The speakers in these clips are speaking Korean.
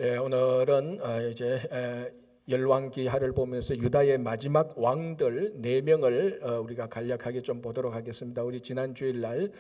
오늘은 이제 열왕기하를 보면서 유다의 마지막 왕들 4명을 우리가 간략하게 좀 보도록 하겠습니다. 우리 지난 주일날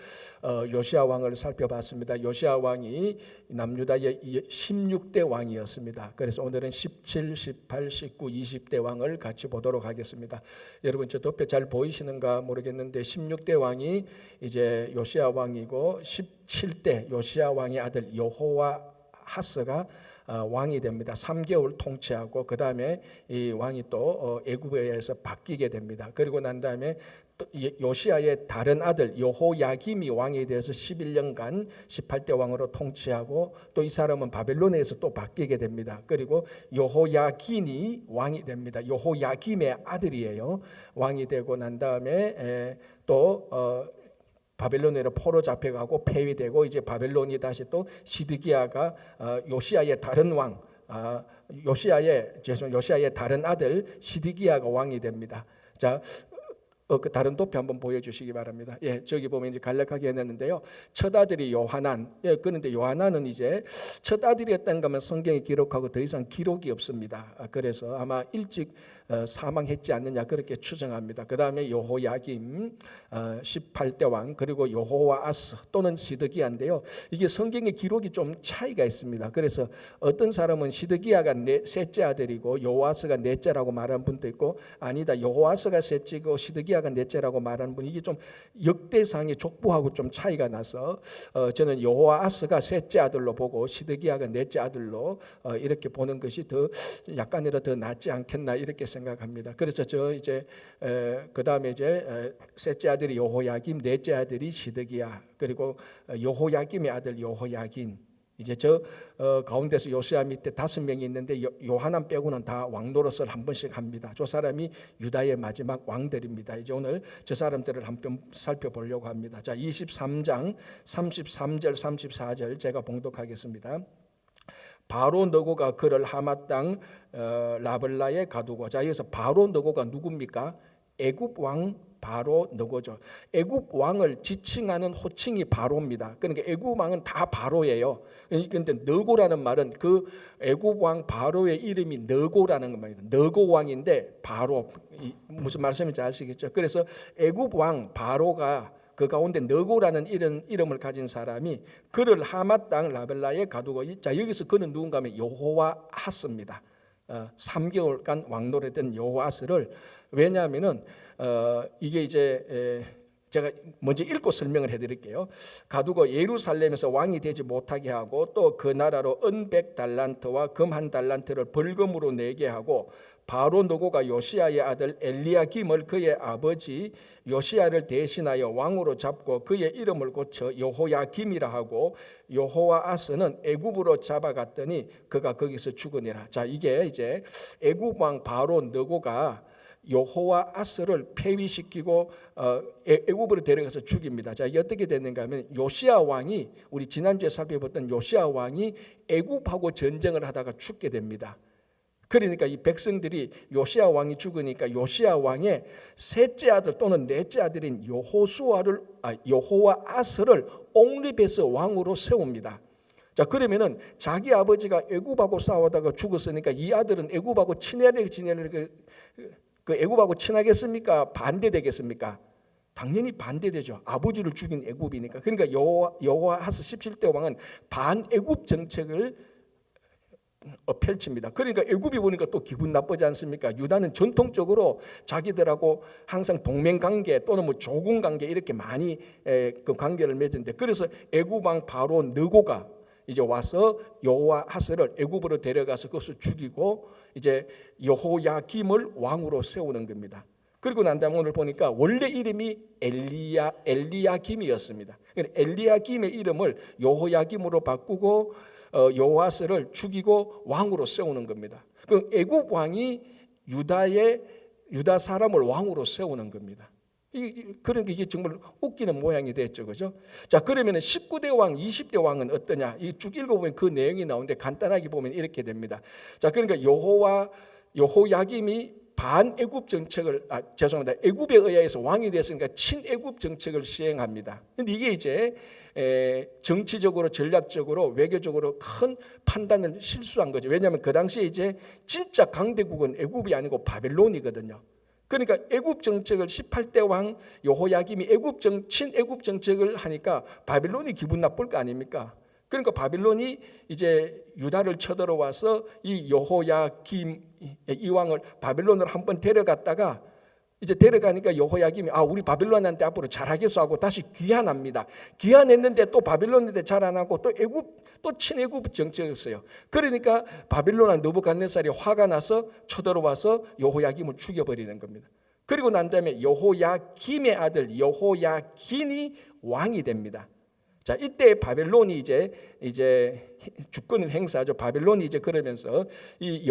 요시야 왕을 살펴봤습니다. 요시야 왕이 남유다의 16대 왕이었습니다. 그래서 오늘은 17, 18, 19, 20대 왕을 같이 보도록 하겠습니다. 여러분 저 도표 잘 보이시는가 모르겠는데 16대 왕이 이제 요시야 왕이고 17대 요시야 왕의 아들 여호와하스가 왕이 됩니다. 3개월 통치하고 그 다음에 이 왕이 또 애굽에 의해서 바뀌게 됩니다. 그리고 난 다음에 또 요시야의 다른 아들 여호야김이 왕이 되어서 11년간 18대 왕으로 통치하고 또 이 사람은 바벨론에서 또 바뀌게 됩니다. 그리고 여호야긴이 왕이 됩니다. 여호야김의 아들이에요. 왕이 되고 난 다음에 또 바벨론으로 포로 잡혀가고 폐위되고 이제 바벨론이 다시 또 시드기야가 요시야의 다른 왕 요시야의 다른 아들 시드기야가 왕이 됩니다. 자, 그 다른 도표 한번 보여주시기 바랍니다. 저기 보면 이제 간략하게 해놨는데요. 첫 아들이 요하난. 그런데 요하난은 이제 첫 아들이었다는 것만 성경에 기록하고 더 이상 기록이 없습니다. 그래서 아마 일찍 사망했지 않느냐 그렇게 추정합니다. 그 다음에 여호야김 18대 왕 그리고 여호와아스 또는 시드기야인데요. 이게 성경의 기록이 좀 차이가 있습니다. 그래서 어떤 사람은 시드기야가 셋째 아들이고 여호와스가 넷째라고 말하는 분도 있고 아니다 여호와스가 셋째고 시드기야가 넷째라고 말하는 분이 이게 좀 역대상의 족보하고 좀 차이가 나서 저는 여호와아스가 셋째 아들로 보고 시드기야가 넷째 아들로 이렇게 보는 것이 더 약간이라도 더 낫지 않겠나 이렇게 생각합니다. 그래서 저 이제 그 다음에 이제 셋째 아들이 여호야김, 넷째 아들이 시드기야, 그리고 여호야김의 아들 여호야긴. 이제 저 가운데서 요시야 밑에 5명이 있는데 요하난 빼고는 다 왕노릇을 한 번씩 합니다. 저 사람이 유다의 마지막 왕들입니다. 이제 오늘 저 사람들을 한번 살펴보려고 합니다. 자, 23장 33절 34절 제가 봉독하겠습니다. 바로 너고가 그를 하맛 땅 라블라에 가두고. 자, 여기서 바로 너고가 누굽니까? 애굽 왕 바로 너고죠. 애굽 왕을 지칭하는 호칭이 바로입니다. 그러니까 애굽 왕은 다 바로예요. 그런데 너고라는 말은 그 애굽 왕 바로의 이름이 너고라는 말입니다. 너고 왕인데 바로 무슨 말씀인지 아시겠죠? 그래서 애굽 왕 바로가 그 가운데 너고라는 이름을 가진 사람이 그를 하맛 땅 라벨라에 가두고. 자, 여기서 그는 누군가 하면 여호와하스입니다. 3개월간 왕노릇된 여호와하스를. 왜냐하면은 이게 이제 제가 먼저 읽고 설명을 해드릴게요. 가두고 예루살렘에서 왕이 되지 못하게 하고 또 그 나라로 은 100달란트와 금 1달란트를 벌금으로 내게 하고 바로 너고가 요시야의 아들 엘리야김을 그의 아버지 요시야를 대신하여 왕으로 잡고 그의 이름을 고쳐 여호야김이라 하고 여호와아스는 애굽으로 잡아갔더니 그가 거기서 죽으니라. 자, 이게 이제 애굽 왕 바로 너고가 여호와아스를 폐위시키고 애굽으로 데려가서 죽입니다. 자, 이게 어떻게 됐는가 하면 요시야 왕이 우리 지난주에 살펴봤던 요시야 왕이 애굽하고 전쟁을 하다가 죽게 됩니다. 그러니까 이 백성들이 요시야 왕이 죽으니까 요시야 왕의 셋째 아들 또는 넷째 아들인 여호와아스를 옹립해서 왕으로 세웁니다. 자, 그러면은 자기 아버지가 애굽하고 싸우다가 죽었으니까 이 아들은 애굽하고 그 애굽하고 친하겠습니까? 반대되겠습니까? 당연히 반대되죠. 아버지를 죽인 애굽이니까. 그러니까 여호와하스 17대 왕은 반애굽 정책을 펼칩니다. 그러니까 애굽이 보니까 또 기분 나쁘지 않습니까? 유다는 전통적으로 자기들하고 항상 동맹관계 또는 뭐 조공관계 이렇게 많이 그 관계를 맺는데, 그래서 애굽 왕 바로 느고가 이제 와서 여호와하스를 애굽으로 데려가서 그것을 죽이고 이제 여호야김을 왕으로 세우는 겁니다. 그리고 난 다음에 오늘 보니까 원래 이름이 엘리야김이었습니다. 엘리야김의 이름을 여호야김으로 바꾸고 여호와스를 죽이고 왕으로 세우는 겁니다. 그 애굽 왕이 유다 사람을 왕으로 세우는 겁니다. 그러니까 이게 정말 웃기는 모양이 됐죠, 그죠? 자, 그러면 19대 왕, 20대 왕은 어떠냐? 이 쭉 읽어보면 그 내용이 나오는데 간단하게 보면 이렇게 됩니다. 자, 그러니까 여호야김이 반애굽 정책을 죄송합니다. 애굽에 의해서 왕이 됐으니까 친애굽 정책을 시행합니다. 근데 이게 이제 정치적으로 전략적으로 외교적으로 큰 판단을 실수한 거죠. 왜냐하면 그 당시에 이제 진짜 강대국은 애굽이 아니고 바벨론이거든요. 그러니까 애굽 정책을 18대 왕 여호야김이 친애굽 정책을 하니까 바벨론이 기분 나쁠 거 아닙니까? 그러니까 바벨론이 이제 유다를 쳐들어와서 이 여호야김 이 왕을 바벨론으로 한번 데려갔다가 이제 데려가니까 여호야김이 우리 바벨론한테 앞으로 잘하겠어 하고 다시 귀환합니다. 귀환했는데 또 바벨론한테 잘 안 하고 또 친애굽 정책이었어요. 그러니까 바벨론한 느부갓네살이 화가 나서 쳐들어와서 여호야김을 죽여버리는 겁니다. 그리고 난 다음에 여호야김의 아들 여호야긴이 왕이 됩니다. 자, 이때 바벨론이 이제 주권을 행사하죠. 바벨론이 이제 그러면서 이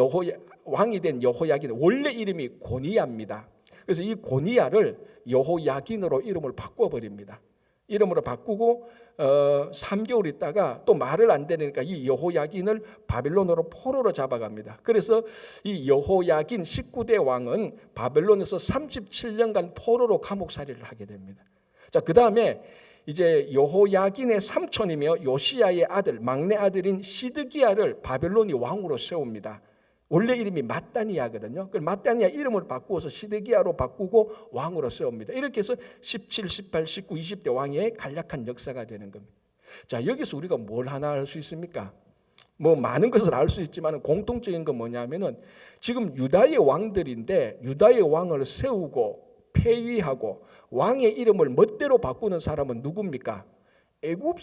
왕이 된 여호야긴 원래 이름이 고니야입니다. 그래서 이 고니야를 여호야긴으로 이름을 바꿔버립니다. 이름으로 바꾸고 3개월 있다가 또 말을 안 되니까 이 여호야긴을 바벨론으로 포로로 잡아갑니다. 그래서 이 여호야긴 19대 왕은 바벨론에서 37년간 포로로 감옥살이를 하게 됩니다. 자, 그 다음에 이제 여호야긴의 삼촌이며 요시야의 아들, 막내 아들인 시드기야를 바벨론이 왕으로 세웁니다. 원래 이름이 마따니아거든요. 그 마따니아 이름을 바꾸어서 시드기야로 바꾸고 왕으로 세웁니다. 이렇게 해서 17, 18, 19, 20대 왕의 간략한 역사가 되는 겁니다. 자, 여기서 우리가 뭘 하나 알 수 있습니까? 뭐 많은 것을 알 수 있지만 공통적인 건 뭐냐면은 지금 유다의 왕들인데 유다의 왕을 세우고 폐위하고 왕의 이름을 멋대로 바꾸는 사람은 누굽니까? 애굽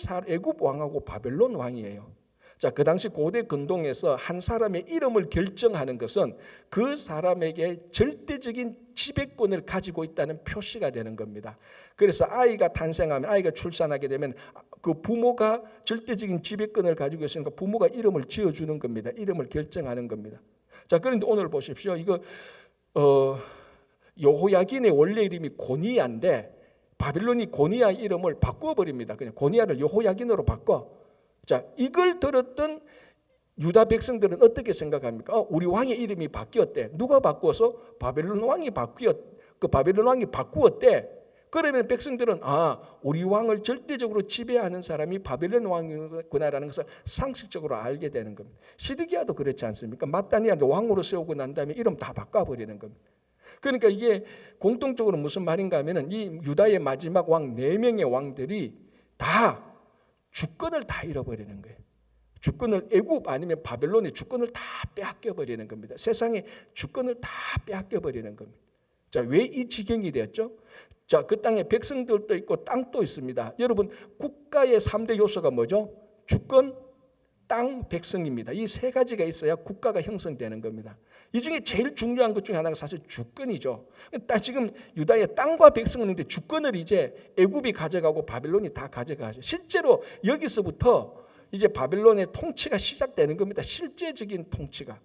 왕하고 바벨론 왕이에요. 자, 그 당시 고대 근동에서 한 사람의 이름을 결정하는 것은 그 사람에게 절대적인 지배권을 가지고 있다는 표시가 되는 겁니다. 그래서 아이가 탄생하면 아이가 출산하게 되면 그 부모가 절대적인 지배권을 가지고 있으니까 부모가 이름을 지어주는 겁니다. 이름을 결정하는 겁니다. 자, 그런데 오늘 보십시오. 이거 여호야긴의 원래 이름이 고니야인데 바빌론이 고니야 이름을 바꿔버립니다. 그냥 고니야를 여호야긴으로 바꿔. 자, 이걸 들었던 유다 백성들은 어떻게 생각합니까? 우리 왕의 이름이 바뀌었대. 누가 바꿔서? 바벨론 왕이 바벨론 왕이 바꾸었대. 그러면 백성들은 우리 왕을 절대적으로 지배하는 사람이 바벨론 왕이구나라는 것을 상식적으로 알게 되는 겁니다. 시드기야도 그렇지 않습니까? 마따니아도 왕으로 세우고 난 다음에 이름 다 바꿔버리는 겁니다. 그러니까 이게 공통적으로 무슨 말인가 하면은 이 유다의 마지막 왕 4명의 왕들이 다 주권을 다 잃어버리는 거예요. 주권을 애굽 아니면 바벨론의 주권을 다 빼앗겨버리는 겁니다. 세상의 주권을 다 빼앗겨버리는 겁니다. 자, 왜 이 지경이 되었죠? 자, 그 땅에 백성들도 있고 땅도 있습니다. 여러분, 국가의 3대 요소가 뭐죠? 주권, 땅, 백성입니다. 이 3가지가 있어야 국가가 형성되는 겁니다. 이 중에 제일 중요한 것 중에 하나가 사실 주권이죠. 지금 유다의 땅과 백성은 있는데 주권을 이제 애굽이 가져가고 바벨론이 다 가져가죠. 실제로 여기서부터 이제 바벨론의 통치가 시작되는 겁니다. 실제적인 통치가.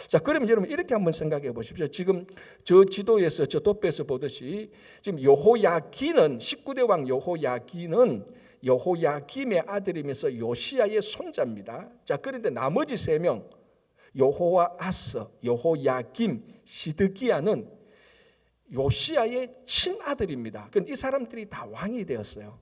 자, 그러면 여러분 이렇게 한번 생각해 보십시오. 지금 저 지도에서 저 도표에서 보듯이 지금 여호야긴은 19대 왕 여호야긴은 여호야김의 아들이면서 요시야의 손자입니다. 자, 그런데 나머지 3명 여호아스, 여호야김, 시드기야는 요시야의 친아들입니다. 그런데 이 사람들이 다 왕이 되었어요.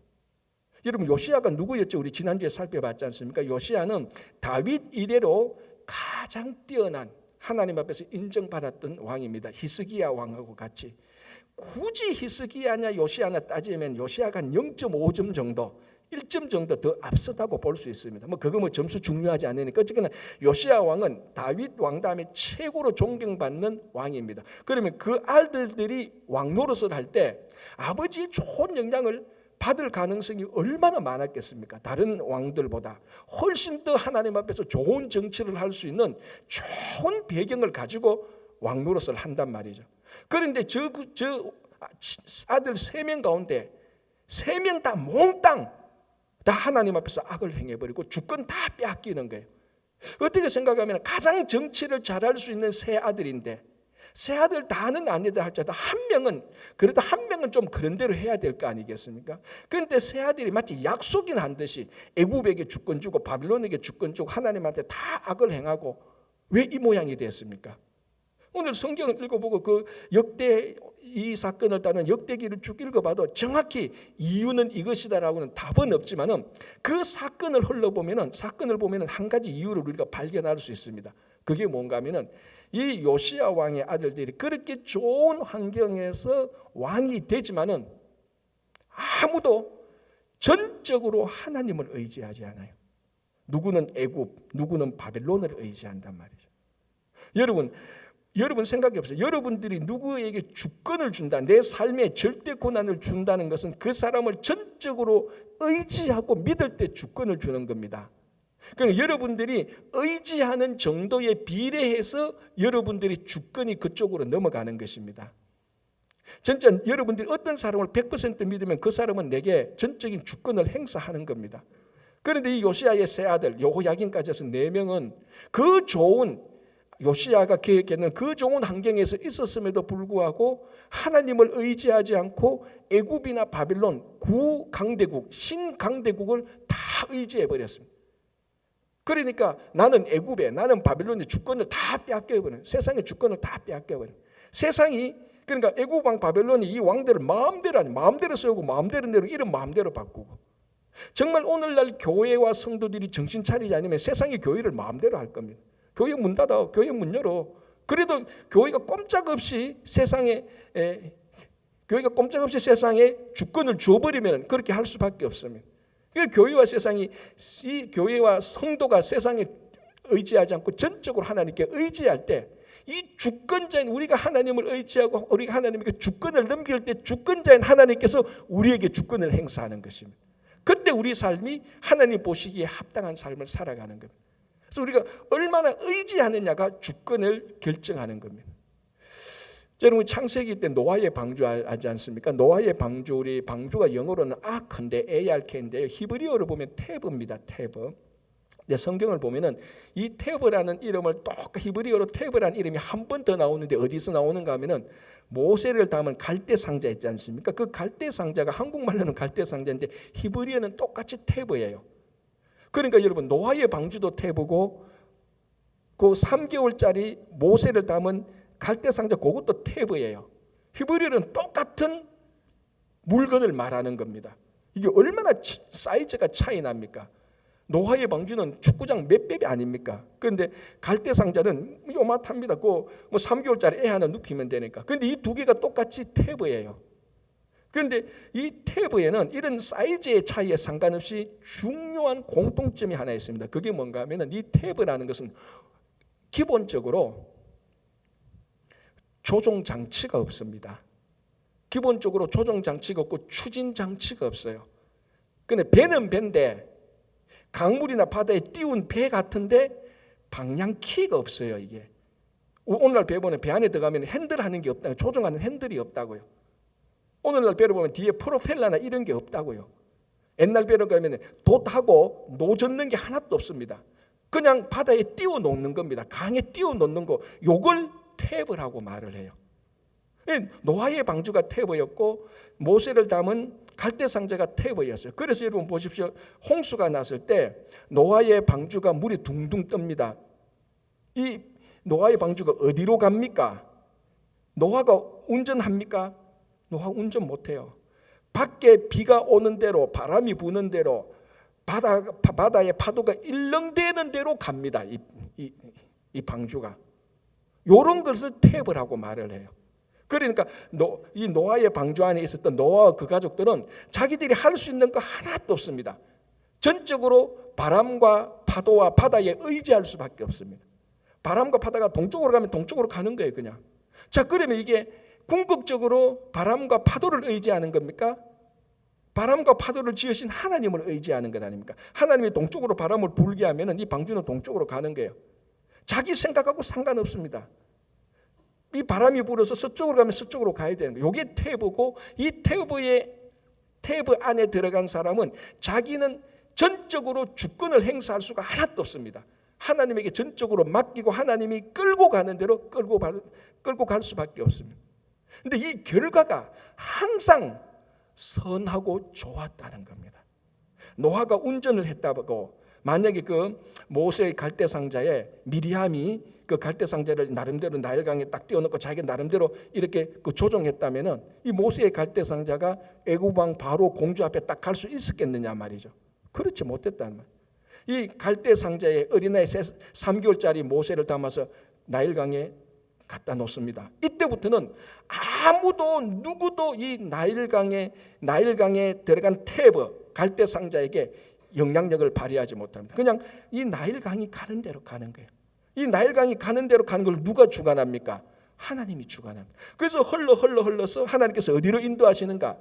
여러분, 요시야가 누구였죠? 우리 지난주에 살펴봤지 않습니까? 요시야는 다윗 이래로 가장 뛰어난 하나님 앞에서 인정받았던 왕입니다. 히스기야 왕하고 같이. 굳이 히스기야냐 요시야냐 따지면 요시야가 한 0.5점 정도 1점 정도 더 앞서다고 볼 수 있습니다. 그거 점수 중요하지 않으니까 어쨌거나 요시야 왕은 다윗 왕 다음에 최고로 존경받는 왕입니다. 그러면 그 아들들이 왕 노릇을 할 때 아버지의 좋은 영향을 받을 가능성이 얼마나 많았겠습니까? 다른 왕들보다 훨씬 더 하나님 앞에서 좋은 정치를 할 수 있는 좋은 배경을 가지고 왕 노릇을 한단 말이죠. 그런데 저 아들 3명 가운데 3명 다 몽땅 다 하나님 앞에서 악을 행해버리고 주권 다 빼앗기는 거예요. 어떻게 생각하면 가장 정치를 잘할 수 있는 세 아들인데 세 아들 다는 아니다 할지라도 그래도 한 명은 좀 그런 대로 해야 될 거 아니겠습니까? 그런데 세 아들이 마치 약속이나 한 듯이 애굽에게 주권 주고 바빌론에게 주권 주고 하나님한테 다 악을 행하고 왜 이 모양이 됐습니까? 오늘 성경을 읽어보고 그 역대 이 사건을 따른 역대기를 쭉 읽어봐도 정확히 이유는 이것이다라고는 답은 없지만은 그 사건을 보면은 한 가지 이유를 우리가 발견할 수 있습니다. 그게 뭔가 하면은 이 요시야 왕의 아들들이 그렇게 좋은 환경에서 왕이 되지만은 아무도 전적으로 하나님을 의지하지 않아요. 누구는 애굽, 누구는 바벨론을 의지한단 말이죠. 여러분 생각해 보세요. 여러분들이 누구에게 주권을 준다, 내 삶에 절대 권한을 준다는 것은 그 사람을 전적으로 의지하고 믿을 때 주권을 주는 겁니다. 그러니까 여러분들이 의지하는 정도에 비례해서 여러분들이 주권이 그쪽으로 넘어가는 것입니다. 진짜 여러분들이 어떤 사람을 100% 믿으면 그 사람은 내게 전적인 주권을 행사하는 겁니다. 그런데 이 요시야의 세 아들 여호야긴까지 해서 4명은 그 좋은 요시야가 계획했는 그 좋은 환경에서 있었음에도 불구하고 하나님을 의지하지 않고 애굽이나 바빌론, 구강대국, 신강대국을 다 의지해 버렸습니다. 그러니까 나는 애굽에, 나는 바빌론의 주권을 다 빼앗겨버려요. 세상의 주권을 다 빼앗겨버려요. 세상이, 그러니까 애굽 왕 바벨론이 이 왕들을 마음대로 세우고 마음대로 내리고 이런 마음대로 바꾸고, 정말 오늘날 교회와 성도들이 정신 차리지 않으면 세상이 교회를 마음대로 할 겁니다. 교회 문 닫아, 교회 문 열어. 그래도 교회가 꼼짝없이 세상에 주권을 줘버리면 그렇게 할 수밖에 없습니다. 교회와 세상이, 이 교회와 성도가 세상에 의지하지 않고 전적으로 하나님께 의지할 때, 이 주권자인 우리가 하나님을 의지하고 우리가 하나님께 주권을 넘길 때 주권자인 하나님께서 우리에게 주권을 행사하는 것입니다. 그때 우리 삶이 하나님 보시기에 합당한 삶을 살아가는 겁니다. 그래서 우리가 얼마나 의지하느냐가 주권을 결정하는 겁니다. 여러분 창세기 때 노아의 방주 알지 않습니까? 노아의 방주, 우리 방주가 영어로는 아크인데 ARK인데요. 히브리어로 보면 테브입니다. 테브. 근데 성경을 보면은 이 테브라는 이름을 히브리어로 테브라는 이름이 한 번 더 나오는데 어디서 나오는가 하면은 모세를 담은 갈대 상자 있지 않습니까? 그 갈대 상자가 한국말로는 갈대 상자인데 히브리어는 똑같이 테브예요. 그러니까 여러분 노아의 방주도 테브고 그 3개월짜리 모세를 담은 갈대 상자 그것도 테브예요. 히브리어는 똑같은 물건을 말하는 겁니다. 이게 얼마나 사이즈가 차이 납니까? 노아의 방주는 축구장 몇 배비 아닙니까? 그런데 갈대 상자는 요만합니다. 뭐 3개월짜리 애 하나 눕히면 되니까. 그런데 이 두 개가 똑같이 테브예요. 그런데 이 테브에는 이런 사이즈의 차이에 상관없이 중요한 공통점이 하나 있습니다. 그게 뭔가 하면은 이 테브라는 것은 기본적으로 조종 장치가 없습니다. 기본적으로 조종 장치가 없고 추진 장치가 없어요. 근데 배는 배인데 강물이나 바다에 띄운 배 같은데 방향키가 없어요. 이게 오늘날 배 보면 배 안에 들어가면 핸들하는 게 없다고요. 조종하는 핸들이 없다고요. 오늘날 배를 보면 뒤에 프로펠러나 이런 게 없다고요. 옛날 배를 가면 돛하고 노젓는 게 하나도 없습니다. 그냥 바다에 띄워 놓는 겁니다. 강에 띄워 놓는 거, 요걸 테브라고 말을 해요. 노아의 방주가 테브였고 모세를 담은 갈대 상자가 테브였어요. 그래서 여러분 보십시오. 홍수가 났을 때 노아의 방주가 물이 둥둥 뜹니다. 이 노아의 방주가 어디로 갑니까? 노아가 운전합니까? 노아 운전 못해요. 밖에 비가 오는 대로, 바람이 부는 대로, 바다의 파도가 일렁대는 대로 갑니다. 이 방주가. 이런 것을 테브라고 말을 해요. 그러니까 이 노아의 방주 안에 있었던 노아와 그 가족들은 자기들이 할 수 있는 거 하나도 없습니다. 전적으로 바람과 파도와 바다에 의지할 수밖에 없습니다. 바람과 바다가 동쪽으로 가면 동쪽으로 가는 거예요, 그냥. 자, 그러면 이게 궁극적으로 바람과 파도를 의지하는 겁니까? 바람과 파도를 지으신 하나님을 의지하는 것 아닙니까? 하나님이 동쪽으로 바람을 불게 하면 이 방주는 동쪽으로 가는 거예요. 자기 생각하고 상관없습니다. 이 바람이 불어서 서쪽으로 가면 서쪽으로 가야 되는 거예요. 이게 테브고, 이 테브 안에 들어간 사람은 자기는 전적으로 주권을 행사할 수가 하나도 없습니다. 하나님에게 전적으로 맡기고 하나님이 끌고 가는 대로 끌고 갈 수밖에 없습니다. 근데 이 결과가 항상 선하고 좋았다는 겁니다. 노아가 운전을 했다고 만약에 그 모세의 갈대 상자에 미리암이 그 갈대 상자를 나름대로 나일강에 딱 띄워놓고 자기 나름대로 이렇게 그 조종했다면은 이 모세의 갈대 상자가 애굽 왕 바로 공주 앞에 딱 갈 수 있었겠느냐 말이죠. 그렇지 못했다는 말. 이 갈대 상자에 어린아이 3개월짜리 모세를 담아서 나일강에 갖다 놓습니다. 이때부터는 아무도 누구도 이 나일강에 들어간 테브 갈대 상자에게 영향력을 발휘하지 못합니다. 그냥 이 나일강이 가는 대로 가는 거예요. 이 나일강이 가는 대로 가는 걸 누가 주관합니까? 하나님이 주관합니다. 그래서 흘러서 하나님께서 어디로 인도하시는가?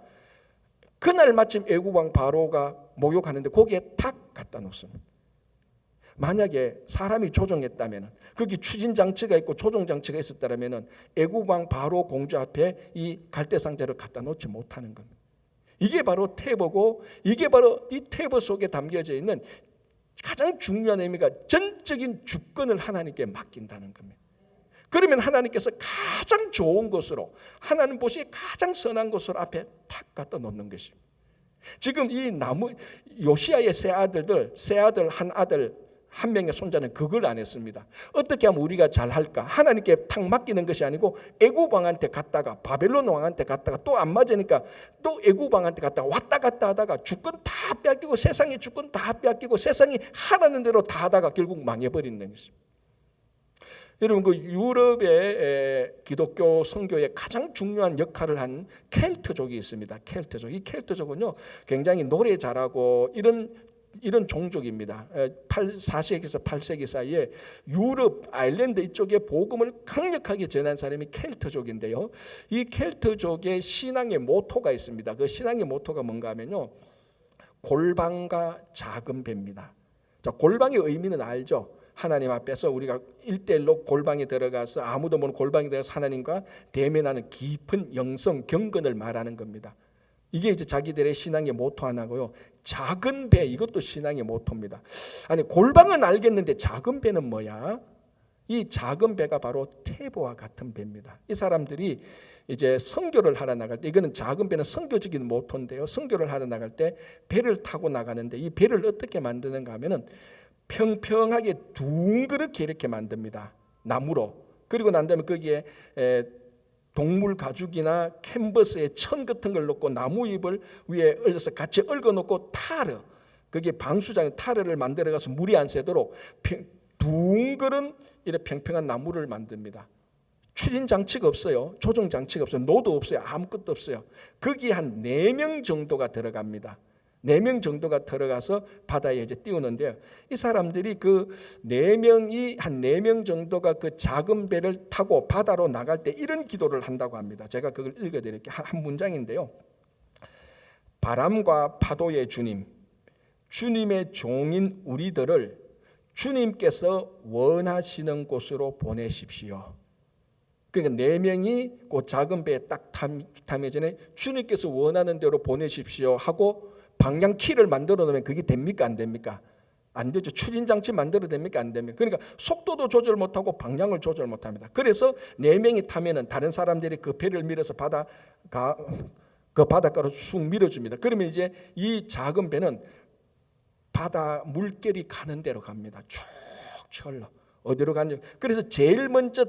그날 마침 애굽 왕 바로가 목욕하는데 거기에 탁 갖다 놓습니다. 만약에 사람이 조종했다면, 거기 추진 장치가 있고 조종 장치가 있었다면 애굽 왕 바로 공주 앞에 이 갈대 상자를 갖다 놓지 못하는 겁니다. 이게 바로 테버고, 이게 바로 이 테버 속에 담겨져 있는 가장 중요한 의미가 전적인 주권을 하나님께 맡긴다는 겁니다. 그러면 하나님께서 가장 좋은 것으로, 하나님 보시기에 가장 선한 것으로 앞에 탁 갖다 놓는 것입니다. 지금 이 요시아의 세 아들 한 명의 손자는 그걸 안 했습니다. 어떻게 하면 우리가 잘할까? 하나님께 탁 맡기는 것이 아니고 애굽 왕한테 갔다가 바벨론 왕한테 갔다가 또 안 맞으니까 또 애굽 왕한테 갔다가 왔다 갔다 하다가 주권 다 빼앗기고 세상의 주권 다 빼앗기고 세상이 하라는 대로 다 하다가 결국 망해버리는 것입니다. 여러분, 그 유럽의 기독교 선교에 가장 중요한 역할을 한 켈트족이 있습니다. 켈트족. 이 켈트족은요 굉장히 노래 잘하고 이런 종족입니다. 4세기에서 8세기 사이에 유럽 아일랜드 이쪽에 복음을 강력하게 전한 사람이 켈트족인데요. 이 켈트족의 신앙의 모토가 있습니다. 그 신앙의 모토가 뭔가 하면요, 골방과 작은 배입니다. 자, 골방의 의미는 알죠. 하나님 앞에서 우리가 1대1로 골방에 들어가서 아무도 모르는 골방에 들어가서 하나님과 대면하는 깊은 영성 경건을 말하는 겁니다. 이게 이제 자기들의 신앙의 모토 하나고요. 작은 배, 이것도 신앙의 모토입니다. 아니, 골방은 알겠는데 작은 배는 뭐야? 이 작은 배가 바로 테보와 같은 배입니다. 이 사람들이 이제 선교를 하러 나갈 때, 이거는 작은 배는 선교적인 모토인데요. 선교를 하러 나갈 때 배를 타고 나가는데 이 배를 어떻게 만드는가 하면은 평평하게 둥그렇게 이렇게 만듭니다. 나무로. 그리고 난 다음에 거기에 동물 가죽이나 캔버스에 천 같은 걸 넣고 나무 잎을 위에 얽어서 같이 얽어 놓고 타르, 그게 방수장 타르를 만들어 가서 물이 안 새도록 둥그런 이렇게 평평한 나무를 만듭니다. 추진 장치가 없어요. 조종 장치가 없어요. 노도 없어요. 아무것도 없어요. 거기 한 4명 정도가 들어갑니다. 4명 정도가 들어가서 바다에 이제 띄우는데요. 이 사람들이 그 4명이 한 4명 정도가 그 작은 배를 타고 바다로 나갈 때 이런 기도를 한다고 합니다. 제가 그걸 읽어드릴게요. 한 문장인데요. 바람과 파도의 주님, 주님의 종인 우리들을 주님께서 원하시는 곳으로 보내십시오. 그러니까 4명이 그 작은 배에 딱 타기 전에 주님께서 원하는 대로 보내십시오 하고 방향 키를 만들어 놓으면 그게 됩니까? 안 됩니까? 안 되죠. 추진 장치 만들어 됩니까? 안 됩니까? 그러니까 속도도 조절 못하고 방향을 조절 못합니다. 그래서 4명이 타면은 다른 사람들이 그 배를 밀어서 그 바닷가로 쑥 밀어줍니다. 그러면 이제 이 작은 배는 바다 물결이 가는 대로 갑니다. 쭉 철로 어디로 가는지. 그래서 제일 먼저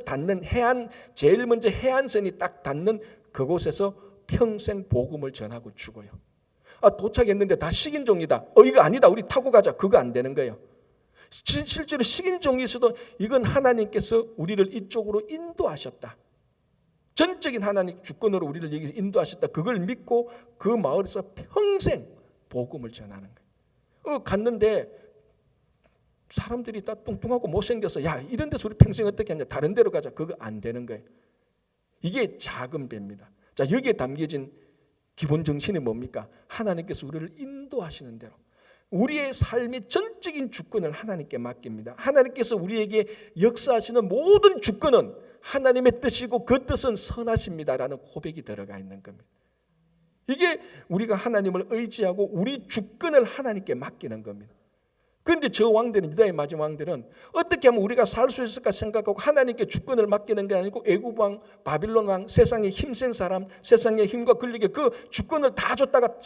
해안선이 딱 닿는 그곳에서 평생 복음을 전하고 죽어요. 도착했는데 다 식인종이다. 이거 아니다. 우리 타고 가자. 그거 안 되는 거예요. 실제로 식인종이 있어도 이건 하나님께서 우리를 이쪽으로 인도하셨다. 전적인 하나님 주권으로 우리를 인도하셨다. 그걸 믿고 그 마을에서 평생 복음을 전하는 거예요. 갔는데 사람들이 다 뚱뚱하고 못생겨서 야, 이런 데서 우리 평생 어떻게 하냐. 다른 데로 가자. 그거 안 되는 거예요. 이게 작은 배입니다. 자, 여기에 담겨진 기본 정신이 뭡니까? 하나님께서 우리를 인도하시는 대로 우리의 삶의 전적인 주권을 하나님께 맡깁니다. 하나님께서 우리에게 역사하시는 모든 주권은 하나님의 뜻이고 그 뜻은 선하십니다라는 고백이 들어가 있는 겁니다. 이게 우리가 하나님을 의지하고 우리 주권을 하나님께 맡기는 겁니다. 그런데 저 왕들은, 유다의 마지막 왕들은 어떻게 하면 우리가 살 수 있을까 생각하고 하나님께 주권을 맡기는 게 아니고 애굽 왕, 바빌론 왕, 세상의 힘센 사람, 세상의 힘과 권력에 그 주권을 다 줬다가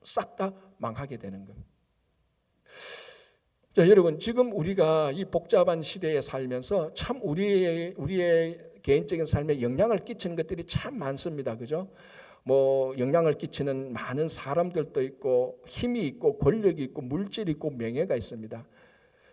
싹 다 망하게 되는 겁니다. 자, 여러분, 지금 우리가 이 복잡한 시대에 살면서 참 우리의 개인적인 삶에 영향을 끼치는 것들이 참 많습니다. 그죠? 뭐 영향을 끼치는 많은 사람들도 있고 힘이 있고 권력이 있고 물질이 있고 명예가 있습니다.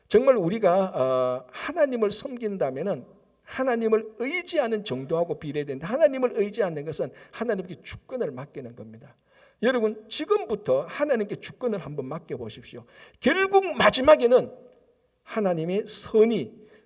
정말 우리가 하나님을 섬긴다면은 하나님을 의지하는 정도하고 비례된다. 하나님을 의지하는 것은 하나님께 주권을 맡기는 겁니다. 여러분, 지금부터 하나님께 주권을 한번 맡겨보십시오. 결국 마지막에는 하나님의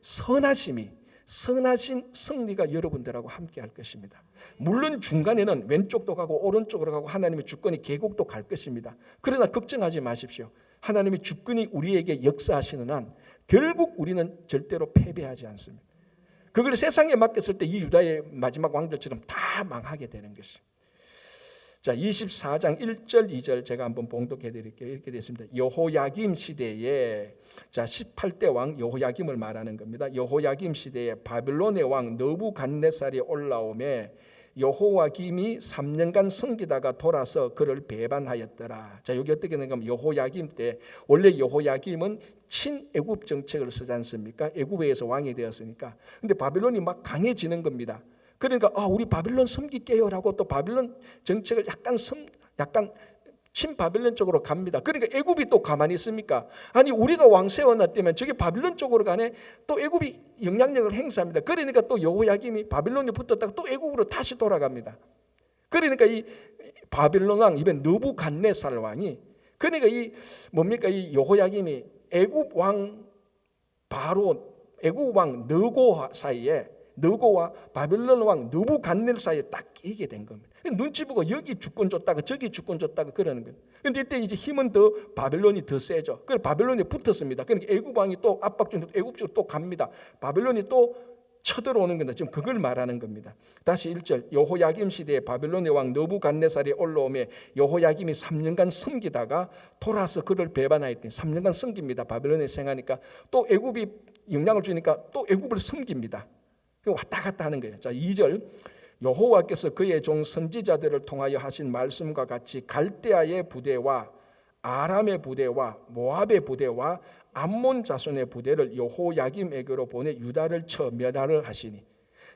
선하심이 선하신 승리가 여러분들하고 함께 할 것입니다. 물론 중간에는 왼쪽도 가고 오른쪽으로 가고 하나님의 주권이 계곡도 갈 것입니다. 그러나 걱정하지 마십시오. 하나님의 주권이 우리에게 역사하시는 한 결국 우리는 절대로 패배하지 않습니다. 그걸 세상에 맡겼을 때 이 유다의 마지막 왕들처럼 다 망하게 되는 것입니다. 자, 24장 1절 2절 제가 한번 봉독해 드릴게요. 이렇게 됐습니다. 여호야김 시대에, 자 18대 왕 여호야김을 말하는 겁니다. 여호야김 시대에 바빌론의 왕 느부갓네살이 올라오매 여호야김이 3년간 섬기다가 돌아서 그를 배반하였더라. 자, 여기 어떻게 되는가 하면 여호야김 때, 원래 여호야김은 친애굽 정책을 쓰지 않습니까? 애굽에서 왕이 되었으니까. 근데 바빌론이 막 강해지는 겁니다. 그러니까 우리 바빌론 섬길게요라고 또 바빌론 정책을 약간 친바빌론 쪽으로 갑니다. 그러니까 애굽이 또 가만히 있습니까? 아니, 우리가 왕 세워놨다면 저기 바빌론 쪽으로 가네. 또 애굽이 영향력을 행사합니다. 그러니까 또 여호야김이 바빌론에 붙었다가 또 애굽으로 다시 돌아갑니다. 그러니까 이 바빌론 왕, 이번 느부갓네살 왕이, 그러니까 이 여호야김이 애굽 왕 느고 사이에, 느고와 바빌론 왕 느부갓네살 사이에 딱 끼게 된 겁니다. 눈치 보고 여기 주권 줬다가 저기 주권 줬다가 그러는 거예요. 그런데 이때 이제 힘은 더 바빌론이 더 세죠. 그래서 바빌론이 붙었습니다. 그러니까 애굽 왕이 또 압박 중에서 애굽 쪽으로 또 갑니다. 바빌론이 또 쳐들어오는 겁니다. 지금 그걸 말하는 겁니다. 다시 1절. 여호야김 시대에 바빌론의 왕 느부갓네살이 올라오며 여호야김이 3년간 섬기다가 돌아서 그를 배반하였더니, 3년간 섬깁니다. 바빌론에 생하니까 또 애굽이 영향을 주니까 또 애굽을 섬깁니다. 왔다 갔다 하는 거예요. 자, 2절. 여호와께서 그의 종 선지자들을 통하여 하신 말씀과 같이 갈대아의 부대와 아람의 부대와 모압의 부대와 암몬 자손의 부대를 여호야김에게로 보내 유다를 쳐 멸하를 하시니.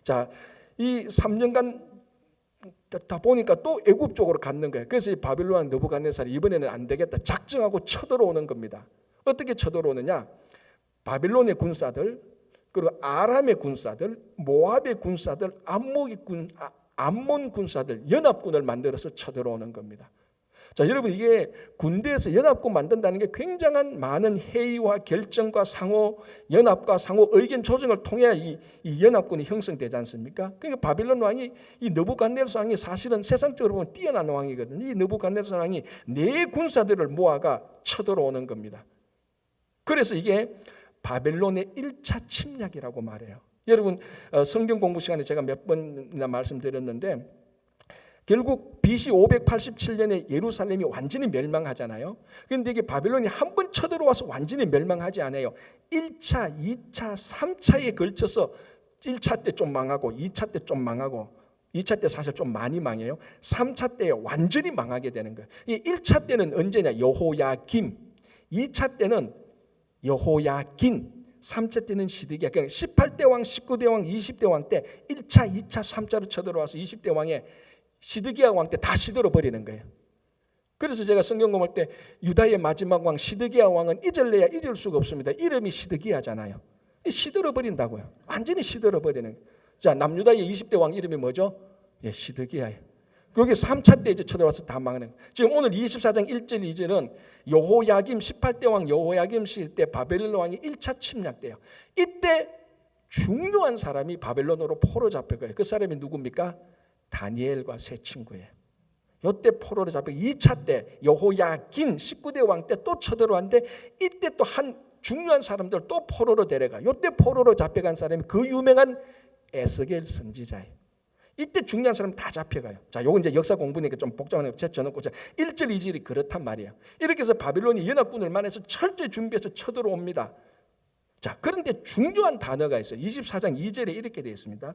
자, 이 3년간 다 보니까 또 애굽 쪽으로 갔는 거예요. 그래서 이 바빌론 느부갓네살이 이번에는 안 되겠다 작정하고 쳐들어오는 겁니다. 어떻게 쳐들어오느냐? 바빌론의 군사들, 그리고 아람의 군사들, 모압의 군사들, 암몬 군사들, 연합군을 만들어서 쳐들어오는 겁니다. 자, 여러분, 이게 군대에서 연합군 만든다는 게 굉장한 많은 회의와 결정과 상호 연합과 상호 의견 조정을 통해야 이 연합군이 형성되지 않습니까? 그러니까 바빌론 왕이, 이 느부갓네살 왕이 사실은 세상적으로 보면 뛰어난 왕이거든요. 이 느부갓네살 왕이 네 군사들을 모아가 쳐들어오는 겁니다. 그래서 이게 바벨론의 1차 침략이라고 말해요. 여러분, 성경 공부 시간에 제가 몇 번이나 말씀드렸는데, 결국 BC 587년에 예루살렘이 완전히 멸망하잖아요. 그런데 이게 바벨론이 한 번 쳐들어와서 완전히 멸망하지 않아요. 1차, 2차, 3차에 걸쳐서 1차 때 좀 망하고 2차 때 좀 망하고 2차 때 사실 좀 많이 망해요. 3차 때에 완전히 망하게 되는 거예요. 이 1차 때는 언제냐? 여호야김. 2차 때는 여호야긴, 3차 때는 시드기야. 그러니까 18대 왕, 19대 왕, 20대 왕 때 1차, 2차, 3차로 쳐들어와서 20대 왕의 시드기야 왕 때 다 시들어 버리는 거예요. 그래서 제가 성경 공부할 때 유다의 마지막 왕 시드기야 왕은 잊을래야 잊을 수가 없습니다. 이름이 시드기야잖아요. 시들어 버린다고요. 완전히 시들어 버리는 거예요. 자, 남유다의 20대 왕 이름이 뭐죠? 시드기야예요. 여기 3차 때 이제 쳐들어와서 다 망하는 거예요. 지금 오늘 24장 1절 2절은 여호야김 18대 왕 여호야김 시대 때 바벨론 왕이 1차 침략돼요. 이때 중요한 사람이 바벨론으로 포로 잡혀가요. 그 사람이 누굽니까? 다니엘과 세 친구예요. 이때 포로로 잡혀 2차 때 여호야긴 19대 왕 때 또 쳐들어왔는데 이때 또 한 중요한 사람들 또 포로로 데려가. 이때 포로로 잡혀간 사람이 그 유명한 에스겔 선지자예요. 이때 중요한 사람 다 잡혀가요. 자, 요건 이제 역사 공부니까 좀 복잡하게 제쳐놓고 1절 2절이 그렇단 말이에요. 이렇게 해서 바빌론이 연합군을 만나서 철저히 준비해서 쳐들어옵니다. 자, 그런데 중요한 단어가 있어요. 24장 2절에 이렇게 되어 있습니다.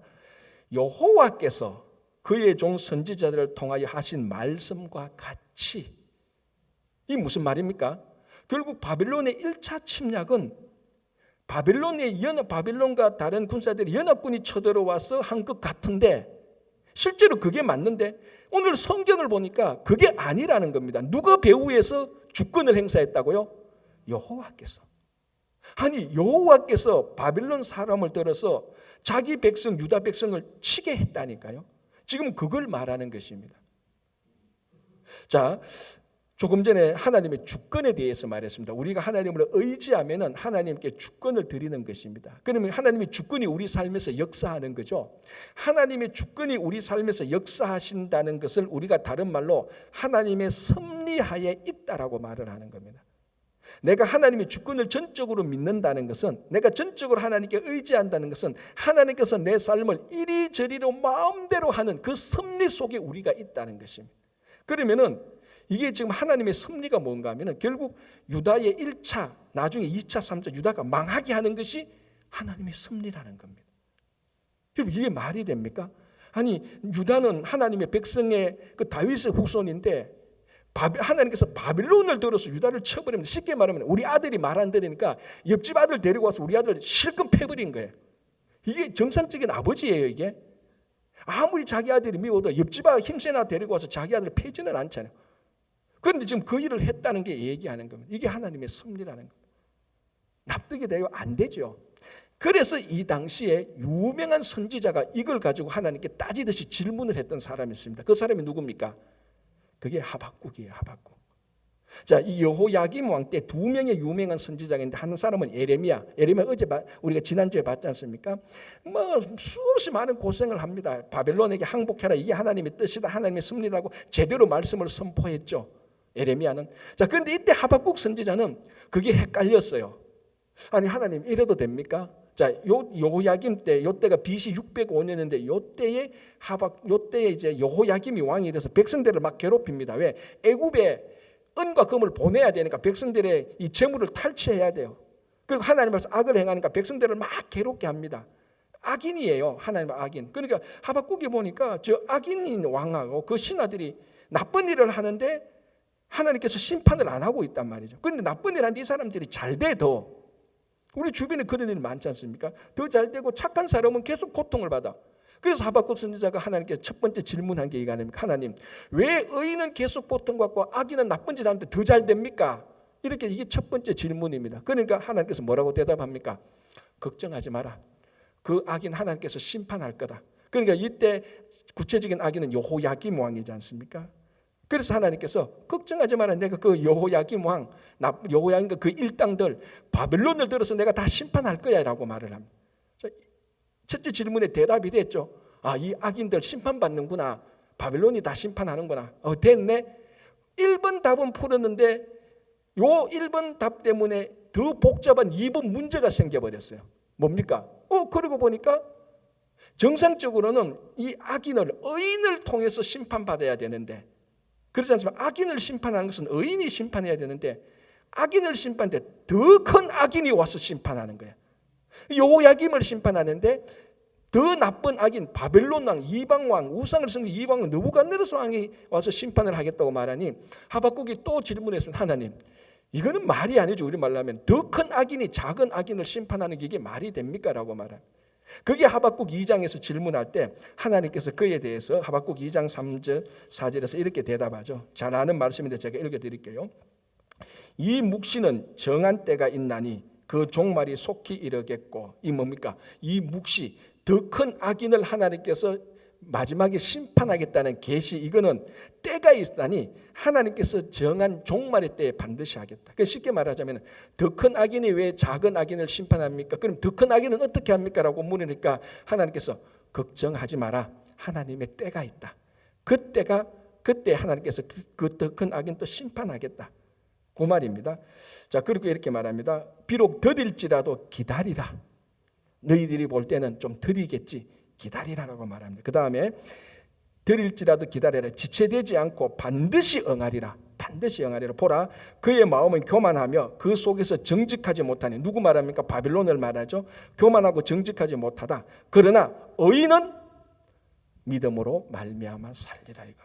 여호와께서 그의 종 선지자들을 통하여 하신 말씀과 같이. 이 무슨 말입니까? 결국 바벨론의 1차 침략은 바벨론과 다른 군사들이 연합군이 쳐들어와서 한 것 같은데 실제로 그게 맞는데 오늘 성경을 보니까 그게 아니라는 겁니다. 누가 배후에서 주권을 행사했다고요? 여호와께서. 아니 여호와께서 바벨론 사람을 들어서 자기 백성 유다 백성을 치게 했다니까요. 지금 그걸 말하는 것입니다. 자, 조금 전에 하나님의 주권에 대해서 말했습니다. 우리가 하나님을 의지하면 하나님께 주권을 드리는 것입니다. 그러면 하나님의 주권이 우리 삶에서 역사하는 거죠. 하나님의 주권이 우리 삶에서 역사하신다는 것을 우리가 다른 말로 하나님의 섭리하에 있다라고 말을 하는 겁니다. 내가 하나님의 주권을 전적으로 믿는다는 것은, 내가 전적으로 하나님께 의지한다는 것은 하나님께서 내 삶을 이리저리로 마음대로 하는 그 섭리 속에 우리가 있다는 것입니다. 그러면은 이게 지금 하나님의 섭리가 뭔가 하면은 결국 유다의 1차, 나중에 2차, 3차 유다가 망하게 하는 것이 하나님의 섭리라는 겁니다. 여러분 이게 말이 됩니까? 아니 유다는 하나님의 백성의 그 다윗의 후손인데 하나님께서 바빌론을 들어서 유다를 쳐버리면, 쉽게 말하면 우리 아들이 말 안 들으니까 옆집 아들 데리고 와서 우리 아들 실컷 패버린 거예요. 이게 정상적인 아버지예요. 이게 아무리 자기 아들이 미워도 옆집 아들 힘세나 데리고 와서 자기 아들을 패지는 않잖아요. 그런데 지금 그 일을 했다는 게 얘기하는 겁니다. 이게 하나님의 섭리라는 겁니다. 납득이 돼요? 안 되죠. 그래서 이 당시에 유명한 선지자가 이걸 가지고 하나님께 따지듯이 질문을 했던 사람이 있습니다. 그 사람이 누굽니까? 그게 하박국이에요. 하박국. 자, 이 여호야김 왕 때 두 명의 유명한 선지자가 있는데 한 사람은 예레미야. 어제 우리가 지난주에 봤지 않습니까? 수없이 많은 고생을 합니다. 바벨론에게 항복해라. 이게 하나님의 뜻이다. 하나님의 섭리라고 제대로 말씀을 선포했죠. 예레미야는. 자, 그런데 이때 하박국 선지자는 그게 헷갈렸어요. 아니 하나님 이래도 됩니까? 자, 여호야김 때, 요때가 BC 605년인데 요때에 이제 여호야김이 왕이 돼서 백성들을 막 괴롭힙니다. 왜? 애굽에 은과 금을 보내야 되니까 백성들의 이 재물을 탈취해야 돼요. 그리고 하나님 앞에서 악을 행하니까 백성들을 막 괴롭게 합니다. 악인이에요. 하나님 악인. 그러니까 하박국이 보니까 저 악인인 왕하고 그 신하들이 나쁜 일을 하는데 하나님께서 심판을 안 하고 있단 말이죠. 그런데 나쁜 일 하는데 이 사람들이 잘 돼 더. 우리 주변에 그런 일이 많지 않습니까? 더 잘 되고 착한 사람은 계속 고통을 받아. 그래서 하박국 선지자가 하나님께 첫 번째 질문한 게 이거 아닙니까? 하나님, 왜 의인은 계속 고통받고 악인은 나쁜 짓 하는데 더 잘 됩니까? 이렇게 이게 첫 번째 질문입니다. 그러니까 하나님께서 뭐라고 대답합니까? 걱정하지 마라. 그 악인 하나님께서 심판할 거다. 그러니까 이때 구체적인 악인은 여호야김 왕이지 않습니까? 그래서 하나님께서 걱정하지 마라. 내가 그 여호야김 왕, 여호야김과 그 일당들 바벨론을 들어서 내가 다 심판할 거야 라고 말을 합니다. 첫째 질문에 대답이 됐죠. 아, 이 악인들 심판받는구나. 바벨론이 다 심판하는구나. 됐네. 1번 답은 풀었는데 요 1번 답 때문에 더 복잡한 2번 문제가 생겨버렸어요. 뭡니까? 그러고 보니까 정상적으로는 이 악인을 의인을 통해서 심판받아야 되는데, 그렇지 않습니까? 악인을 심판하는 것은 의인이 심판해야 되는데 악인을 심판할 때 더 큰 악인이 와서 심판하는 거예요. 여호야김을 심판하는데 더 나쁜 악인 바벨론 왕, 이방 왕, 우상을 섬기는 이방 왕 느부갓네살 왕이 와서 심판을 하겠다고 말하니 하박국이 또 질문했습니다. 하나님, 이거는 말이 아니죠. 우리 말로 하면 더 큰 악인이 작은 악인을 심판하는 게 이게 말이 됩니까? 라고 말합니다. 그게 하박국 2장에서 질문할 때 하나님께서 그에 대해서 하박국 2장 3절 4절에서 이렇게 대답하죠. 잘 아는 말씀인데 제가 읽어드릴게요. 이 묵시는 정한 때가 있나니 그 종말이 속히 이르겠고, 이 뭡니까? 이 묵시, 더 큰 악인을 하나님께서 마지막에 심판하겠다는 계시, 이거는 때가 있다니 하나님께서 정한 종말의 때에 반드시 하겠다. 쉽게 말하자면 더 큰 악인이 왜 작은 악인을 심판합니까? 그럼 더 큰 악인은 어떻게 합니까? 라고 물으니까 하나님께서 걱정하지 마라. 하나님의 때가 있다. 그때 하나님께서 그 더 큰 악인 또 심판하겠다. 그 말입니다. 자, 그리고 이렇게 말합니다. 비록 더딜지라도 기다리라. 너희들이 볼 때는 좀 더디겠지. 기다리라라고 말합니다. 그 다음에 더딜지라도 기다리라. 지체되지 않고 반드시 응하리라. 반드시 응하리라. 보라, 그의 마음은 교만하며 그 속에서 정직하지 못하니. 누구 말합니까? 바빌론을 말하죠. 교만하고 정직하지 못하다. 그러나 의인은 믿음으로 말미암아 살리라. 이거.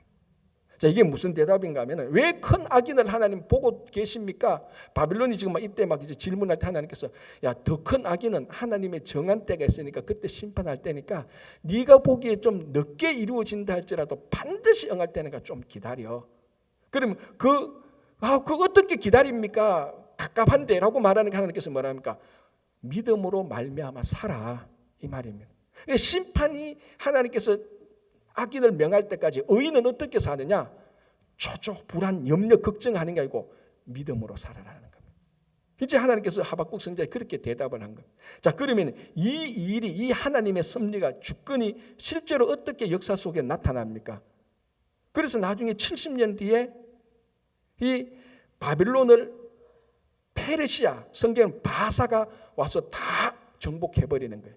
자, 이게 무슨 대답인가 하면 왜 큰 악인을 하나님 보고 계십니까? 바빌론이 지금 이때 막 이제 질문할 때 하나님께서 야, 더 큰 악인은 하나님의 정한 때가 있으니까 그때 심판할 때니까 네가 보기에 좀 늦게 이루어진다 할지라도 반드시 응할 때니까 좀 기다려. 그러면 그 어떻게 기다립니까? 갑갑한데라고 말하는 게 하나님께서 뭐랍니까? 믿음으로 말미암아 살아, 이 말입니다. 심판이 하나님께서 악인을 명할 때까지 의인은 어떻게 사느냐? 초조, 불안, 염려, 걱정하는 게 아니고 믿음으로 살아라는 겁니다. 이제 하나님께서 하박국 선지자에 그렇게 대답을 한 겁니다. 자, 그러면 이 일이, 이 하나님의 섭리가 주권이 실제로 어떻게 역사 속에 나타납니까? 그래서 나중에 70년 뒤에 이 바빌론을 페르시아, 성경은 바사가 와서 다 정복해버리는 거예요.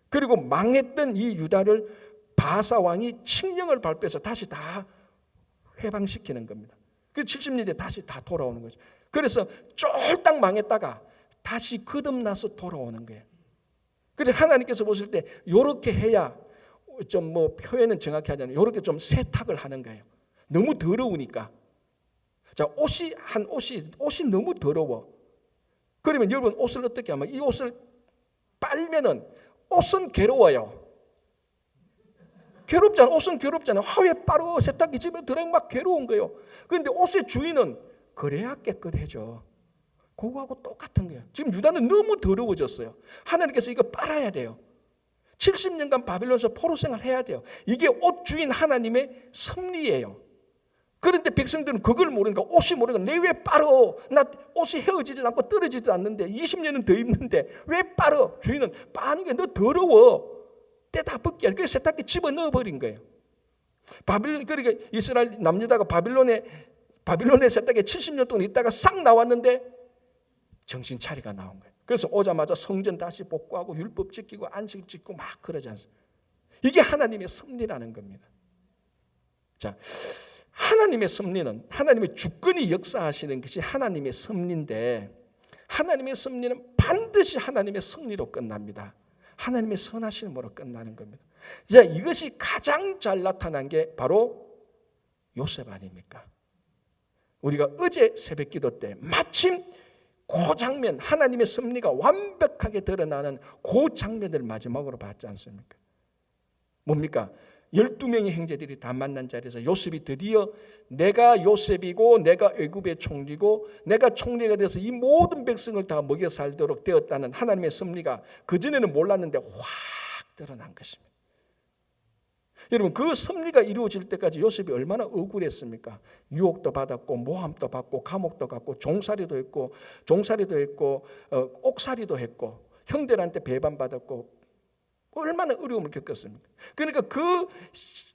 그리고 망했던 이 유다를 바사 왕이 칙령을 발표해서 다시 다 회방시키는 겁니다. 그 70년 뒤에 다시 다 돌아오는 거죠. 그래서 쫄딱 망했다가 다시 거듭나서 돌아오는 거예요. 그래서 하나님께서 보실 때 이렇게 해야 좀 뭐 표현은 정확히 하잖아요. 이렇게 좀 세탁을 하는 거예요. 너무 더러우니까. 자, 옷이 너무 더러워. 그러면 여러분 옷을 어떻게 하면 이 옷을 빨면은 옷은 괴로워요. 괴롭잖아. 옷은 괴롭잖아. 왜 빠르 세탁기 집에 들어가면 막 괴로운 거예요. 그런데 옷의 주인은 그래야 깨끗해져. 그거하고 똑같은 거예요. 지금 유다는 너무 더러워졌어요. 하나님께서 이거 빨아야 돼요. 70년간 바빌론에서 포로 생활 해야 돼요. 이게 옷 주인 하나님의 섭리예요. 그런데 백성들은 그걸 모르니까 옷이 모르니까 내 왜 빨어? 나 옷이 헤어지지 않고 떨어지지도 않는데 20년은 더 입는데 왜 빨어? 주인은 빠는 게 너 더러워. 때 다 벗게 해. 그래서 세탁기 집어넣어 버린 거예요. 그러니까 이스라엘 남유다가 바빌론의 세탁기에 70년 동안 있다가 싹 나왔는데 정신 차리가 나온 거예요. 그래서 오자마자 성전 다시 복구하고 율법 지키고 안식 지키고 막 그러지 않습니까? 이게 하나님의 섭리라는 겁니다. 자, 하나님의 섭리는 하나님의 주권이 역사하시는 것이 하나님의 섭리인데 하나님의 섭리는 반드시 하나님의 섭리로 끝납니다. 하나님의 선하심으로 끝나는 겁니다. 자, 이것이 가장 잘 나타난 게 바로 요셉 아닙니까? 우리가 어제 새벽기도 때 마침 그 장면, 하나님의 섭리가 완벽하게 드러나는 그 장면을 마지막으로 봤지 않습니까? 뭡니까? 12명의 형제들이 다 만난 자리에서 요셉이 드디어 내가 요셉이고 내가 애굽의 총리고 내가 총리가 돼서 이 모든 백성을 다 먹여 살도록 되었다는 하나님의 섭리가 그전에는 몰랐는데 확 드러난 것입니다. 여러분, 그 섭리가 이루어질 때까지 요셉이 얼마나 억울했습니까? 유혹도 받았고 모함도 받고 감옥도 갔고 종살이도 했고 옥살이도 했고 형들한테 배반받았고 얼마나 어려움을 겪었습니까? 그러니까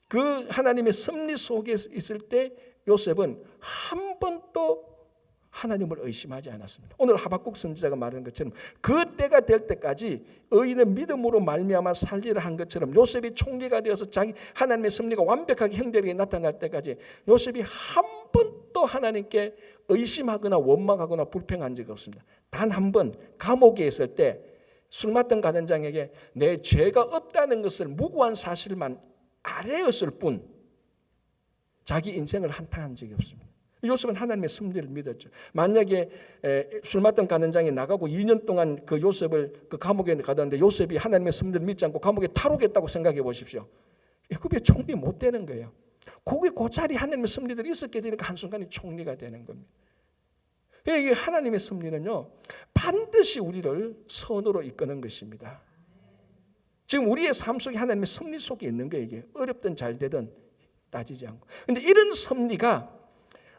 그 하나님의 섭리 속에 있을 때 요셉은 한 번도 하나님을 의심하지 않았습니다. 오늘 하박국 선지자가 말하는 것처럼 그 때가 될 때까지 의인은 믿음으로 말미암아 살리라 한 것처럼 요셉이 총리가 되어서 자기 하나님의 섭리가 완벽하게 형들에게 나타날 때까지 요셉이 한 번도 하나님께 의심하거나 원망하거나 불평한 적이 없습니다. 단 한 번 감옥에 있을 때 술 맡던 가난장에게 내 죄가 없다는 것을 무고한 사실만 아뢰었을 뿐 자기 인생을 한탄한 적이 없습니다. 요셉은 하나님의 섭리를 믿었죠. 만약에 술 맡던 가난장이 나가고 2년 동안 그 요셉을 그 감옥에 가뒀는데 요셉이 하나님의 섭리를 믿지 않고 감옥에 탈옥했다고 생각해 보십시오. 애굽의 총리 못 되는 거예요. 거기 그 자리 하나님의 섭리들이 있었게 되니까 한순간에 총리가 되는 겁니다. 이게 하나님의 섭리는요 반드시 우리를 선으로 이끄는 것입니다. 지금 우리의 삶 속에 하나님의 섭리 속에 있는 거예요. 이게 어렵든 잘 되든 따지지 않고. 그런데 이런 섭리가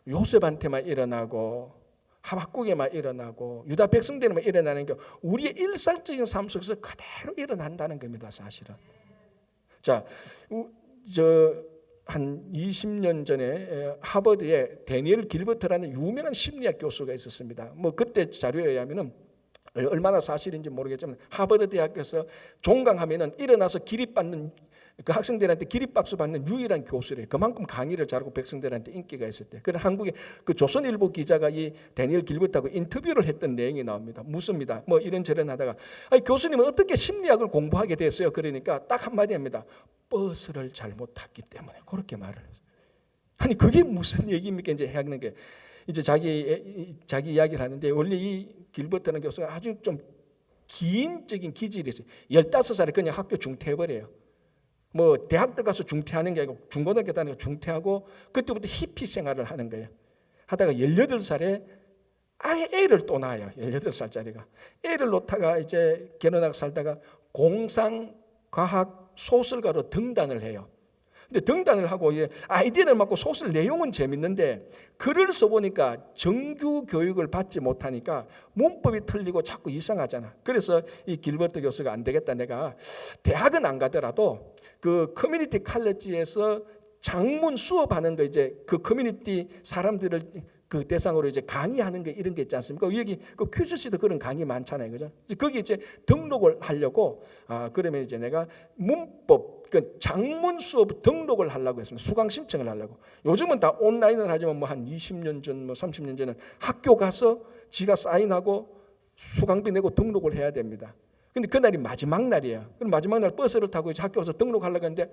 요셉한테만 일어나고 하박국에만 일어나고 유다 백성들에만 일어나는 게 우리의 일상적인 삶 속에서 그대로 일어난다는 겁니다. 사실은. 자, 한 20년 전에 하버드에 데니엘 길버트라는 유명한 심리학 교수가 있었습니다. 뭐 그때 자료에 의하면은 얼마나 사실인지 모르겠지만 하버드 대학에서 종강하면은 일어나서 기립받는 그 학생들한테 기립박수 받는 유일한 교수래요. 그만큼 강의를 잘하고 백성들한테 인기가 있을 때. 그래서 한국의 그 조선일보 기자가 이 데니엘 길버트하고 인터뷰를 했던 내용이 나옵니다. 묻습니다. 뭐 이런저런 하다가 아니, 교수님은 어떻게 심리학을 공부하게 됐어요? 그러니까 딱 한마디 합니다. 버스를 잘못 탔기 때문에. 그렇게 말을 했어요. 아니 그게 무슨 얘기입니까? 이제 하는 게 이제 자기 이야기를 하는데 원래 이 길버트라는 교수가 아주 좀 기인적인 기질이 있어요. 15살에 그냥 학교 중퇴해버려요. 뭐 대학 들어가서 중퇴하는 게 아니고 중고등학교 다니고 중퇴하고 그때부터 히피 생활을 하는 거예요. 하다가 18살에 아예 애를 또 낳아요. 18살짜리가. 애를 놓다가 이제 결혼하고 살다가 공상과학 소설가로 등단을 해요. 근데 등단을 하고 아이디어를 맡고 소설 내용은 재밌는데 글을 써보니까 정규 교육을 받지 못하니까 문법이 틀리고 자꾸 이상하잖아. 그래서 이 길버트 교수가 안 되겠다. 내가 대학은 안 가더라도 그 커뮤니티 칼레지에서 장문 수업하는 거 이제 그 커뮤니티 사람들을 그 대상으로 이제 강의하는 게 이런 게 있지 않습니까? 여기 그 큐즈시도 그런 강의 많잖아요, 그죠? 거기 이제 등록을 하려고 그러면 이제 내가 문법 그 장문 수업 등록을 하려고 했습니다. 수강 신청을 하려고. 요즘은 다 온라인을 하지만 뭐 한 20년 전, 뭐 30년 전은 학교 가서 지가 사인하고 수강비 내고 등록을 해야 됩니다. 근데 그날이 마지막 날이에요. 그럼 마지막 날 버스를 타고 이제 학교 와서 등록하려고 했는데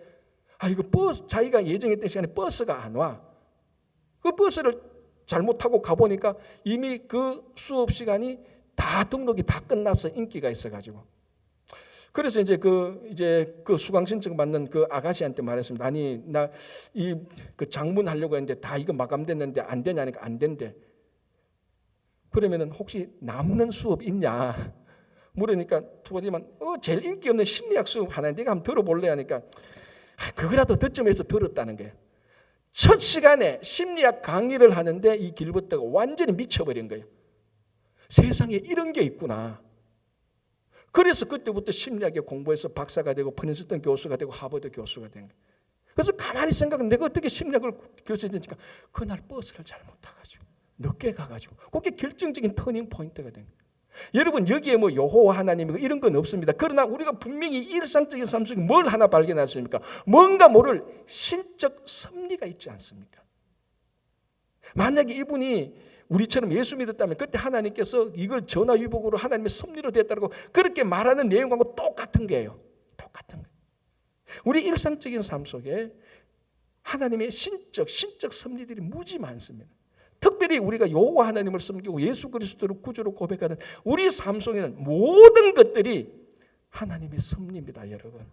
이거 버스 자기가 예정했던 시간에 버스가 안 와. 그 버스를 잘못 타고 가보니까 이미 그 수업 시간이 다 등록이 다 끝나서 인기가 있어가지고 그래서 이제 그 수강 신청 받는 그 아가씨한테 말했습니다. 아니 나 그 장문 하려고 했는데 다 이거 마감됐는데 안 되냐니까 안 된대. 그러면은 혹시 남는 수업 있냐? 물으니까 투어지만 제일 인기 없는 심리학 수업 하나 내가 한번 들어볼래 하니까 그거라도 듣좀 해서 들었다는 거예요. 첫 시간에 심리학 강의를 하는데 이 길버트가 완전히 미쳐버린 거예요. 세상에 이런 게 있구나. 그래서 그때부터 심리학에 공부해서 박사가 되고 프린스턴 교수가 되고 하버드 교수가 된 거예요. 그래서 가만히 생각은 내가 어떻게 심리학을 교수했는지 그날 버스를 잘못 타가지고 늦게 가가지고 그게 결정적인 터닝 포인트가 된 거예요. 여러분 여기에 뭐 여호와 하나님 이런 건 없습니다. 그러나 우리가 분명히 일상적인 삶 속에 뭘 하나 발견했습니까? 뭔가 모를 신적 섭리가 있지 않습니까? 만약에 이분이 우리처럼 예수 믿었다면 그때 하나님께서 이걸 전화위복으로 하나님의 섭리로 됐다고 그렇게 말하는 내용하고 똑같은 거예요. 똑같은 거예요. 우리 일상적인 삶 속에 하나님의 신적 섭리들이 무지 많습니다. 특별히 우리가 여호와 하나님을 섬기고 예수 그리스도를 구주로 고백하는 우리 삶 속에는 모든 것들이 하나님의 섭리입니다, 여러분.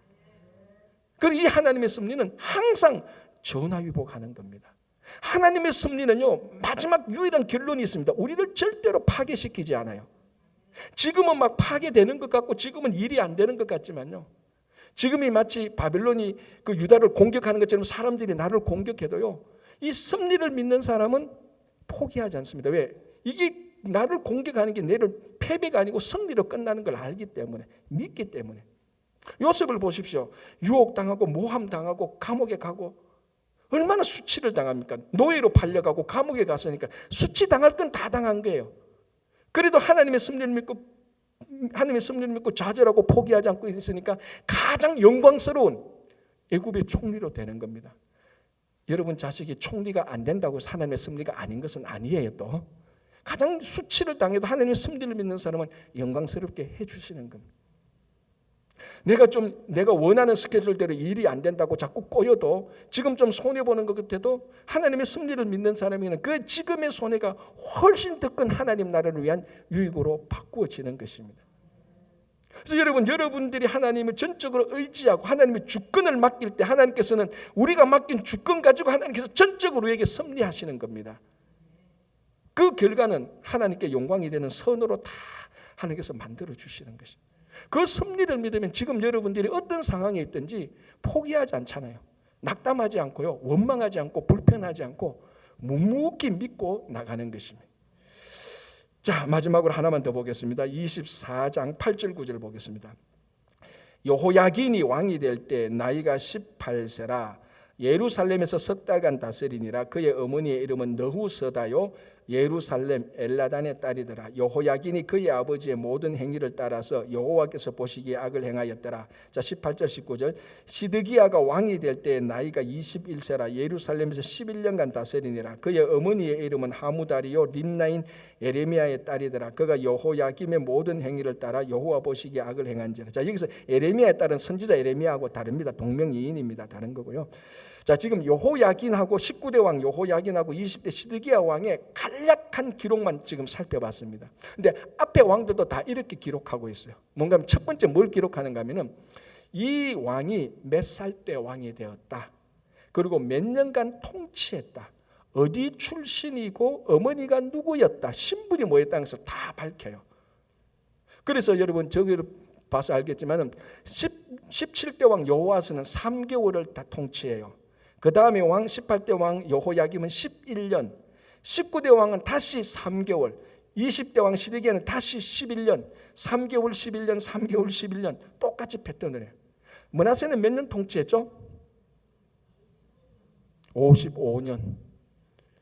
그리고 이 하나님의 섭리는 항상 전화위복하는 겁니다. 하나님의 섭리는요, 마지막 유일한 결론이 있습니다. 우리를 절대로 파괴시키지 않아요. 지금은 막 파괴되는 것 같고 지금은 일이 안 되는 것 같지만요. 지금이 마치 바벨론이 그 유다를 공격하는 것처럼 사람들이 나를 공격해도요. 이 섭리를 믿는 사람은 포기하지 않습니다. 왜? 이게 나를 공격하는 게 내를 패배가 아니고 승리로 끝나는 걸 알기 때문에 믿기 때문에. 요셉을 보십시오. 유혹당하고 모함당하고 감옥에 가고 얼마나 수치를 당합니까? 노예로 팔려가고 감옥에 갔으니까 수치당할 건 다 당한 거예요. 그래도 하나님의 섭리를 믿고 좌절하고 포기하지 않고 있으니까 가장 영광스러운 애굽의 총리로 되는 겁니다. 여러분 자식이 총리가 안 된다고 해서 하나님의 섭리가 아닌 것은 아니에요. 또 가장 수치를 당해도 하나님의 섭리를 믿는 사람은 영광스럽게 해주시는 겁니다. 내가 원하는 스케줄대로 일이 안 된다고 자꾸 꼬여도 지금 좀 손해보는 것 같아도 하나님의 섭리를 믿는 사람에게는 그 지금의 손해가 훨씬 더 큰 하나님 나라를 위한 유익으로 바꾸어지는 것입니다. 그래서 여러분들이 하나님을 전적으로 의지하고 하나님의 주권을 맡길 때 하나님께서는 우리가 맡긴 주권 가지고 하나님께서 전적으로 우리에게 섭리하시는 겁니다. 그 결과는 하나님께 영광이 되는 선으로 다 하나님께서 만들어 주시는 것입니다. 그 섭리를 믿으면 지금 여러분들이 어떤 상황에 있든지 포기하지 않잖아요. 낙담하지 않고요. 원망하지 않고 불편하지 않고 묵묵히 믿고 나가는 것입니다. 자, 마지막으로 하나만 더 보겠습니다. 24장 8절 9절 보겠습니다. 여호야긴이 왕이 될 때 나이가 18세라 예루살렘에서 석 달간 다스리니라. 그의 어머니의 이름은 너후서다요 예루살렘 엘라단의 딸이더라. 여호야긴이 그의 아버지의 모든 행위를 따라서 여호와께서 보시기에 악을 행하였더라. 자 18절 19절 시드기야가 왕이 될 때 나이가 21세라. 예루살렘에서 11년간 다스리니라. 그의 어머니의 이름은 하무다리요 림나인 에레미야의 딸이더라. 그가 여호야김의 모든 행위를 따라 여호와 보시기에 악을 행한지라. 자 여기서 에레미야의 딸은 선지자 에레미야하고 다릅니다. 동명이인입니다. 다른 거고요. 자 지금 여호야긴하고 19대 왕 여호야긴하고 20대 시드기야 왕의 간략한 기록만 지금 살펴봤습니다. 근데 앞에 왕들도 다 이렇게 기록하고 있어요. 뭔가 하면 첫 번째 뭘 기록하는가 하면은 이 왕이 몇 살 때 왕이 되었다. 그리고 몇 년간 통치했다. 어디 출신이고 어머니가 누구였다. 신분이 뭐였다는 것을 다 밝혀요. 그래서 여러분 저기를 봐서 알겠지만은 17대 왕 여호아스는 3개월을 다 통치해요. 그 다음에 왕 18대 왕 여호야김은 11년, 19대 왕은 다시 3개월, 20대 왕 시드기야는 다시 11년, 3개월 11년, 3개월 11년 똑같이 패턴을 해요. 므낫세는 몇 년 통치했죠? 55년.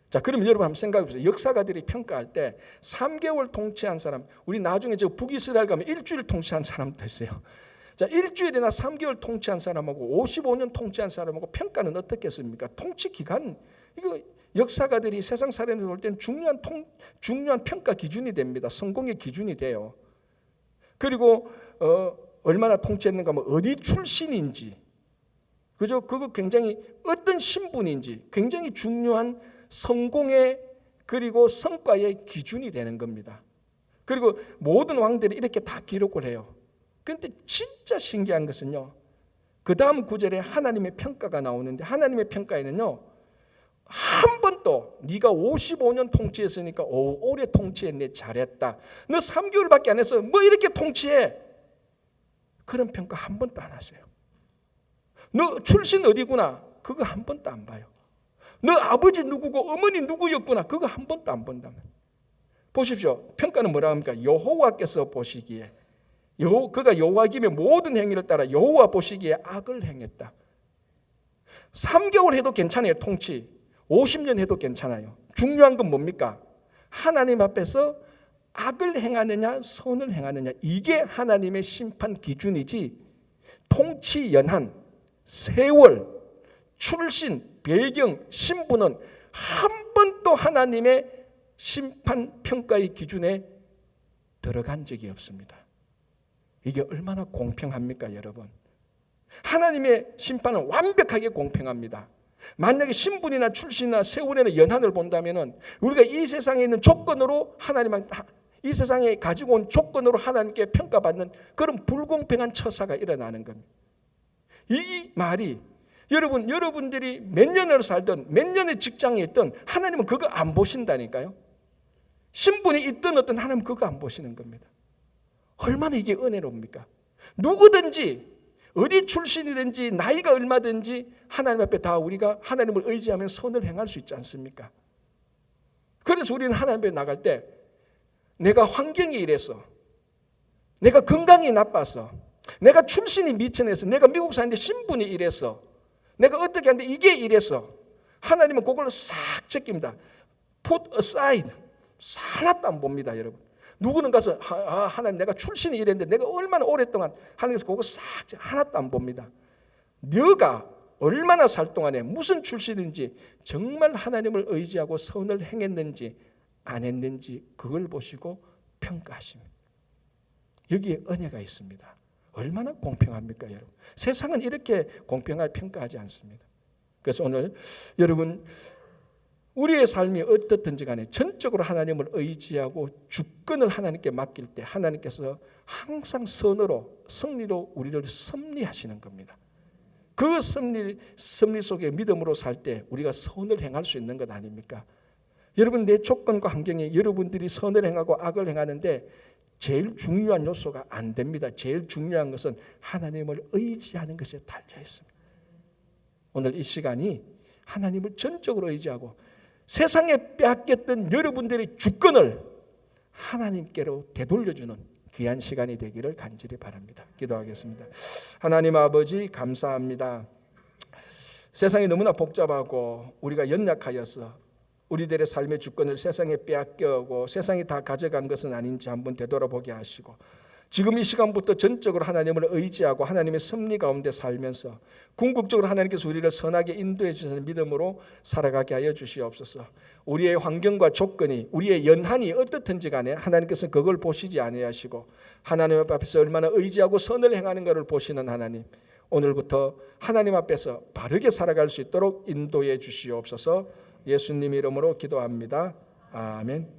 자, 그러면 여러분 한번 생각해 보세요. 역사가들이 평가할 때 3개월 통치한 사람, 우리 나중에 저 북이스라엘 가면 일주일 통치한 사람도 있어요. 자, 일주일이나 3개월 통치한 사람하고 55년 통치한 사람하고 평가는 어떻겠습니까? 통치 기간, 이거 역사가들이 세상 사람들 볼 때는 중요한 평가 기준이 됩니다. 성공의 기준이 돼요. 그리고 얼마나 통치했는가, 뭐 어디 출신인지, 그죠? 그거 굉장히 어떤 신분인지 굉장히 중요한 성공의 그리고 성과의 기준이 되는 겁니다. 그리고 모든 왕들이 이렇게 다 기록을 해요. 그런데 진짜 신기한 것은요, 그 다음 구절에 하나님의 평가가 나오는데 하나님의 평가에는요, 한 번도 네가 55년 통치했으니까 오래 통치했네, 잘했다, 너 3개월밖에 안 했어, 뭐 이렇게 통치해, 그런 평가 한 번도 안 하세요. 너 출신 어디구나, 그거 한 번도 안 봐요. 너 아버지 누구고 어머니 누구였구나, 그거 한 번도 안 본다면. 보십시오. 평가는 뭐라 합니까? 여호와께서 보시기에, 그가 여호와김의 모든 행위를 따라 여호와 보시기에 악을 행했다. 3개월 해도 괜찮아요. 통치 50년 해도 괜찮아요. 중요한 건 뭡니까? 하나님 앞에서 악을 행하느냐 선을 행하느냐, 이게 하나님의 심판 기준이지, 통치 연한, 세월, 출신, 배경, 신분은 한 번도 하나님의 심판 평가의 기준에 들어간 적이 없습니다. 이게 얼마나 공평합니까, 여러분? 하나님의 심판은 완벽하게 공평합니다. 만약에 신분이나 출신이나 세월이나 연한을 본다면은 우리가 이 세상에 있는 조건으로 이 세상에 가지고 온 조건으로 하나님께 평가받는 그런 불공평한 처사가 일어나는 겁니다. 이 말이 여러분들이 몇 년을 살든 몇 년의 직장에 있든 하나님은 그거 안 보신다니까요. 신분이 있든 어떤 하나님은 그거 안 보시는 겁니다. 얼마나 이게 은혜로웁니까? 누구든지 어디 출신이든지 나이가 얼마든지 하나님 앞에 다 우리가 하나님을 의지하면 선을 행할 수 있지 않습니까? 그래서 우리는 하나님 앞에 나갈 때 내가 환경이 이래서, 내가 건강이 나빠서, 내가 출신이 미천해서, 내가 미국 사는데 신분이 이래서, 내가 어떻게 하는데 이게 이래서, 하나님은 그걸로 싹 제낍니다. Put aside. 하나도 안 봅니다, 여러분. 누구는 가서 하나님 내가 출신이 이랬는데 내가 얼마나 오랫동안 하나님께서 그거 싹 하나도 안 봅니다. 너가 얼마나 살 동안에 무슨 출신인지, 정말 하나님을 의지하고 선을 행했는지 안 했는지 그걸 보시고 평가하십니다. 여기에 은혜가 있습니다. 얼마나 공평합니까, 여러분? 세상은 이렇게 공평하게 평가하지 않습니다. 그래서 오늘 여러분, 우리의 삶이 어떻든지 간에 전적으로 하나님을 의지하고 주권을 하나님께 맡길 때 하나님께서 항상 승리로 우리를 섭리하시는 겁니다. 그 섭리 속에 믿음으로 살 때 우리가 선을 행할 수 있는 것 아닙니까? 여러분, 내 조건과 환경에 여러분들이 선을 행하고 악을 행하는데 제일 중요한 요소가 안 됩니다. 제일 중요한 것은 하나님을 의지하는 것에 달려 있습니다. 오늘 이 시간이 하나님을 전적으로 의지하고 세상에 빼앗겼던 여러분들의 주권을 하나님께로 되돌려주는 귀한 시간이 되기를 간절히 바랍니다. 기도하겠습니다. 하나님 아버지, 감사합니다. 세상이 너무나 복잡하고 우리가 연약하여서 우리들의 삶의 주권을 세상에 빼앗겨고 세상이 다 가져간 것은 아닌지 한번 되돌아보게 하시고, 지금 이 시간부터 전적으로 하나님을 의지하고 하나님의 섭리 가운데 살면서 궁극적으로 하나님께서 우리를 선하게 인도해 주시는 믿음으로 살아가게 하여 주시옵소서. 우리의 환경과 조건이, 우리의 연한이 어떻든지 간에 하나님께서는 그걸 보시지 아니하시고 하나님 앞에서 얼마나 의지하고 선을 행하는 것을 보시는 하나님, 오늘부터 하나님 앞에서 바르게 살아갈 수 있도록 인도해 주시옵소서. 예수님 이름으로 기도합니다. 아멘.